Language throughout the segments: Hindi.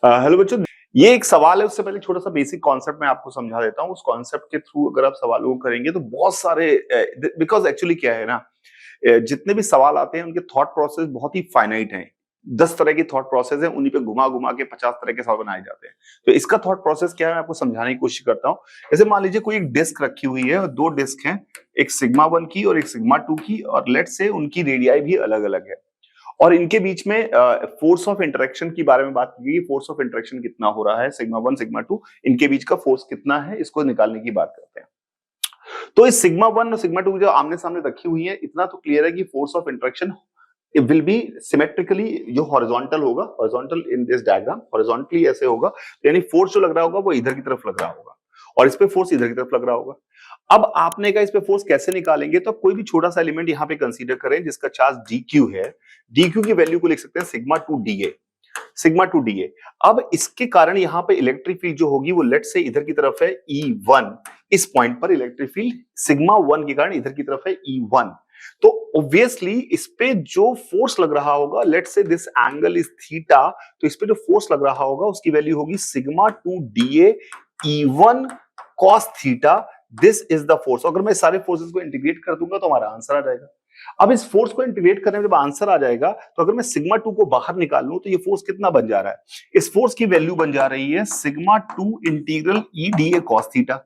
हेलो बच्चों, ये एक सवाल है। उससे पहले छोटा सा बेसिक कॉन्सेप्ट मैं आपको समझा देता हूँ। उस कॉन्सेप्ट के थ्रू अगर आप सवालों को करेंगे तो बहुत सारे, बिकॉज एक्चुअली क्या है ना, जितने भी सवाल आते हैं उनके थॉट प्रोसेस बहुत ही फाइनाइट हैं। 10 तरह की थॉट प्रोसेस है, उन्हीं पे घुमा घुमा के 50 तरह के सवाल बनाए जाते हैं। तो इसका थॉट प्रोसेस क्या है, मैं आपको समझाने की कोशिश करता हूँ। जैसे मान लीजिए कोई एक डिस्क रखी हुई है और दो डिस्क हैं, एक सिग्मा 1 की और एक सिग्मा 2 की, और लेट से उनकी रेडियाई भी अलग अलग है। और इनके बीच में फोर्स ऑफ इंटरेक्शन की बारे में बात की गई। फोर्स ऑफ इंटरेक्शन कितना हो रहा है, सिग्मा 1 सिग्मा 2, इनके बीच का फोर्स कितना है, इसको निकालने की बात करते हैं। तो इस सिग्मा 1 और सिग्मा 2 जो आमने सामने रखी हुई है, इतना तो क्लियर है कि force of interaction it will be symmetrically, जो हॉरिजॉन्टल होगा, horizontal in this diagram horizontally ऐसे होगा, यानी फोर्स जो लग रहा होगा वो इधर की तरफ लग रहा होगा और इस पे फोर्स इधर की तरफ लग रहा होगा। अब आपने कहा इस पे फोर्स कैसे निकालेंगे, तो कोई भी छोटा सा एलिमेंट यहाँ पे कंसीडर करें जिसका चार्ज dq है। dq की वैल्यू को लिख सकते हैं सिग्मा 2 da, सिग्मा 2 da। अब इसके कारण यहाँ पे इलेक्ट्रिक फील्ड जो होगी वो लेट से इधर की तरफ है E1। इस पॉइंट पर इलेक्ट्रिक फील्ड सिग्मा 1 के कारण इधर की तरफ है E1। तो ऑब्वियसली इस पे जो फोर्स लग रहा होगा, लेट से दिस एंगल इज थीटा, तो इस पे जो फोर्स लग रहा होगा उसकी वैल्यू होगी sigma 2 da E1 cos theta. This is the force. अगर मैं सारे फोर्सेस को इंटीग्रेट कर दूंगा तो हमारा आंसर आ जाएगा। अब इस फोर्स को इंटीग्रेट करने में जब आंसर आ जाएगा, तो अगर मैं सिग्मा 2 को बाहर निकाल लूं तो ये फोर्स कितना बन जा रहा है, इस फोर्स की वैल्यू बन जा रही है sigma 2 integral E D A cos theta.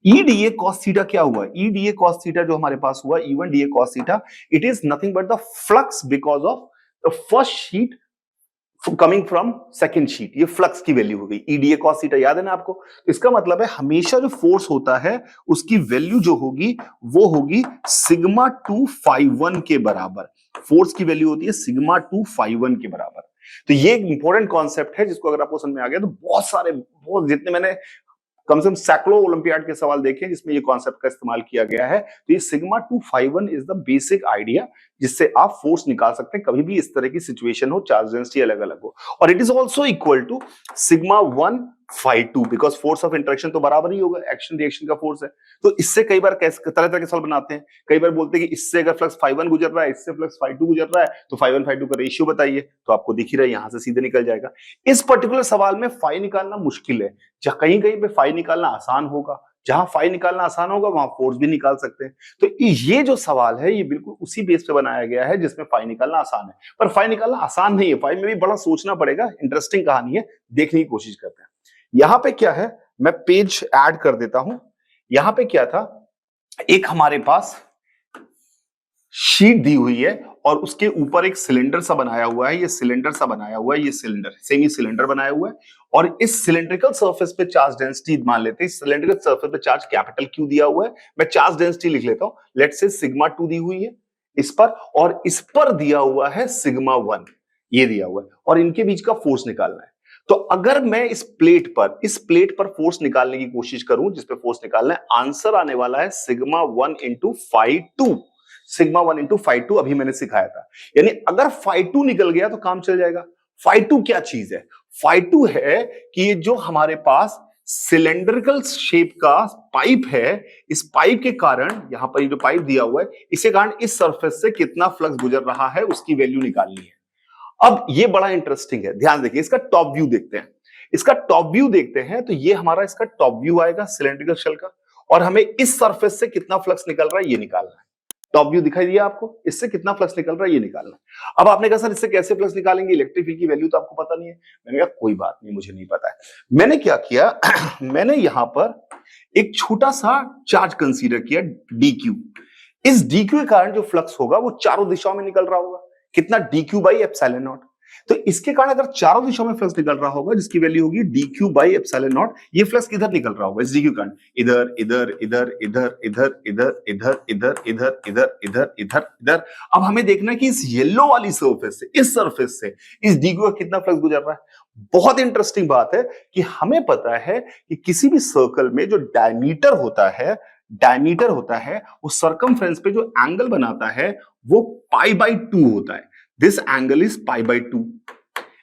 E D A cos theta क्या हुआ, E D A cos theta जो हमारे पास हुआ E1 D A cos theta, it is nothing but the flux because of the first sheet coming from second sheet. ये फ्लक्स की वैल्यू हो गई E D A cos theta, याद है ना आपको। तो इसका मतलब है हमेशा जो फोर्स होता है उसकी वैल्यू जो होगी वो होगी सिग्मा 2 फाई 1 के बराबर। फोर्स की वैल्यू होती है सिग्मा 2 फाई 1 के बराबर। तो ये एक इंपॉर्टेंट कॉन्सेप्ट है जिसको अगर आपको समझ में आ गया तो बहुत सारे, बहुत जितने मैंने कम से कम सैकड़ों ओलंपियाड के सवाल देखे जिसमें ये कॉन्सेप्ट का इस्तेमाल किया गया है। तो ये sigma 2 phi 1 is the basic idea जिससे आप फोर्स निकाल सकते हैं कभी भी इस तरह की सिचुएशन हो, चार्ज डेंसिटी अलग अलग हो। और it is also equal to sigma 1 phi 2, because force of interaction तो बराबर ही होगा, एक्शन रिएक्शन का फोर्स है। तो इससे कई बार तरह तरह के सवाल बनाते हैं। कई बार बोलते हैं कि इससे अगर फ्लक्स फाई 1 गुजर रहा है, इससे फ्लक्स फाई 2 गुजर रहा है, तो फाई 1 फाई 2 का रेशियो बताइए। तो आपको दिख ही रहा है, यहां से सीधे निकल जाएगा। इस पर्टिकुलर सवाल में फाई निकालना मुश्किल है, जहां कहीं कहीं पे फाई निकालना आसान होगा। जहां फाई निकालना आसान होगा वहां फोर्स भी निकाल सकते हैं। तो ये जो सवाल है ये बिल्कुल उसी बेस पे बनाया गया है जिसमें फाई निकालना आसान है। पर फाई निकालना आसान नहीं है, फाई में भी बड़ा सोचना पड़ेगा। इंटरेस्टिंग कहानी है, देखने की कोशिश करते हैं। यहां पे क्या है, मैं पेज ऐड कर देता हूं। यहां पे क्या था, एक हमारे पास शीट दी हुई है और उसके ऊपर एक सिलेंडर सा बनाया हुआ है। ये सिलेंडर सा बनाया हुआ है, ये सिलेंडर सेमी सिलेंडर बनाया हुआ है। और इस सिलेंड्रिकल सरफेस पे चार्ज डेंसिटी मान लेते हैं। इस सिलेंड्रिकल सरफेस पे चार्ज कैपिटल क्यू दिया हुआ है। मैं चार्ज डेंसिटी लिख लेता हूं, लेट्स से सिग्मा 2 दी हुई है इस पर, और इस पर दिया हुआ है सिग्मा 1, ये दिया हुआ है, और इनके बीच का फोर्स निकालना है। तो अगर मैं इस प्लेट पर फोर्स निकालने की कोशिश करूं, जिस पे फोर्स निकालना है, आंसर आने वाला है sigma 1 into phi 2। Sigma 1 into phi 2 अभी मैंने सिखाया था। यानी अगर फाई 2 निकल गया तो काम चल जाएगा। फाई 2 क्या चीज है, फाई 2 है कि ये जो हमारे पास सिलेंड्रिकल शेप का पाइप है, इस पाइप के कारण, यहां पर ये जो पाइप दिया हुआ है, इसके कारण इस सरफेस से कितना फ्लक्स गुजर रहा है उसकी वैल्यू निकालनी है। अब ये बड़ा इंटरेस्टिंग है, ध्यान देखिए। इसका टॉप व्यू देखते हैं। इसका टॉप व्यू देखते हैं तो ये हमारा इसका टॉप व्यू आएगा सिलेंड्रिकल शेल का, और हमें इस सरफेस से कितना फ्लक्स निकल रहा है ये निकालना है। टॉप व्यू दिखाई दिया आपको, इससे कितना फ्लक्स निकल रहा है ये निकालना है। अब आपने कहा सर इससे कैसे फ्लक्स निकालेंगे, इलेक्ट्रिक फील्ड की वैल्यू तो आपको पता नहीं है। मैंने कहा कोई बात नहीं, मुझे नहीं पता है। मैंने क्या किया मैंने यहां पर एक छोटा सा चार्ज कंसीडर किया dq। इस dq के कारण जो फ्लक्स होगा वो चारों दिशाओं में निकल रहा होगा। कितना, dq बाई एप्सिलॉन नॉट। तो इसके कारण अगर चारों दिशाओं में फ्लक्स निकल रहा होगा जिसकी वैल्यू होगी dq बाई एप्सिलॉन नॉट, ये फ्लक्स किधर निकल रहा होगा इस dq कारण, इधर इधर इधर इधर इधर इधर इधर इधर इधर इधर इधर इधर इधर। अब हमें देखना है कि इस येलो वाली सरफेस से, इस सरफेस से इस dq का कितना फ्लक्स गुजर रहा है। बहुत इंटरेस्टिंग बात है कि हमें पता है कि किसी भी सर्कल में जो डायमीटर होता है वो सरकमफ्रेंस पे जो एंगल बनाता है वो पाई बाई 2 होता है। This angle is pi by 2।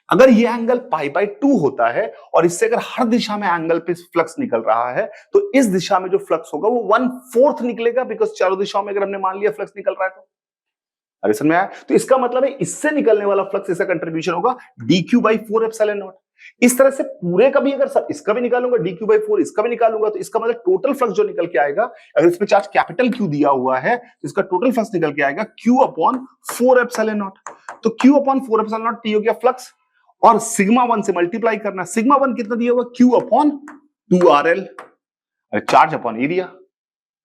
अगर ये एंगल पाई बाई 2 होता है और इससे अगर हर दिशा में एंगल पे फ्लक्स निकल रहा है तो इस दिशा में जो फ्लक्स होगा वो 1/4 निकलेगा, बिकॉज चारों दिशाओं में अगर हमने मान लिया फ्लक्स निकल रहा है तो। अरे समझ में आया? तो इसका मतलब है इससे निकलने वाला फ्लक्स, इसका कंट्रीब्यूशन होगा dq बाई 4 एप्सिलॉन नॉट। इस तरह से पूरे का भी अगर सब इसका भी निकालूंगा dq/4, इसका भी निकालूंगा, तो इसका मतलब टोटल फ्लक्स जो निकल के आएगा, अगर इस पे चार्ज कैपिटल Q दिया हुआ है तो इसका टोटल फ्लक्स निकल के आएगा Q/4ε0। तो Q/4ε0 T हो गया फ्लक्स, और सिग्मा 1 से मल्टीप्लाई करना। सिग्मा 1 कितना दिया हुआ? Q/2RL, चार्ज अपॉन एरिया,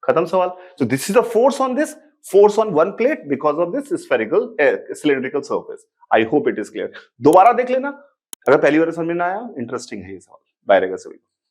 खत्म सवाल। So this is the force on this, force on one plate because of this spherical cylindrical surface. I hope it is clear. दोबारा देख लेना, अगर पहली बार समझ में ना आया, इंटरेस्टिंग है ये सवाल, बाय रहेगा सभी।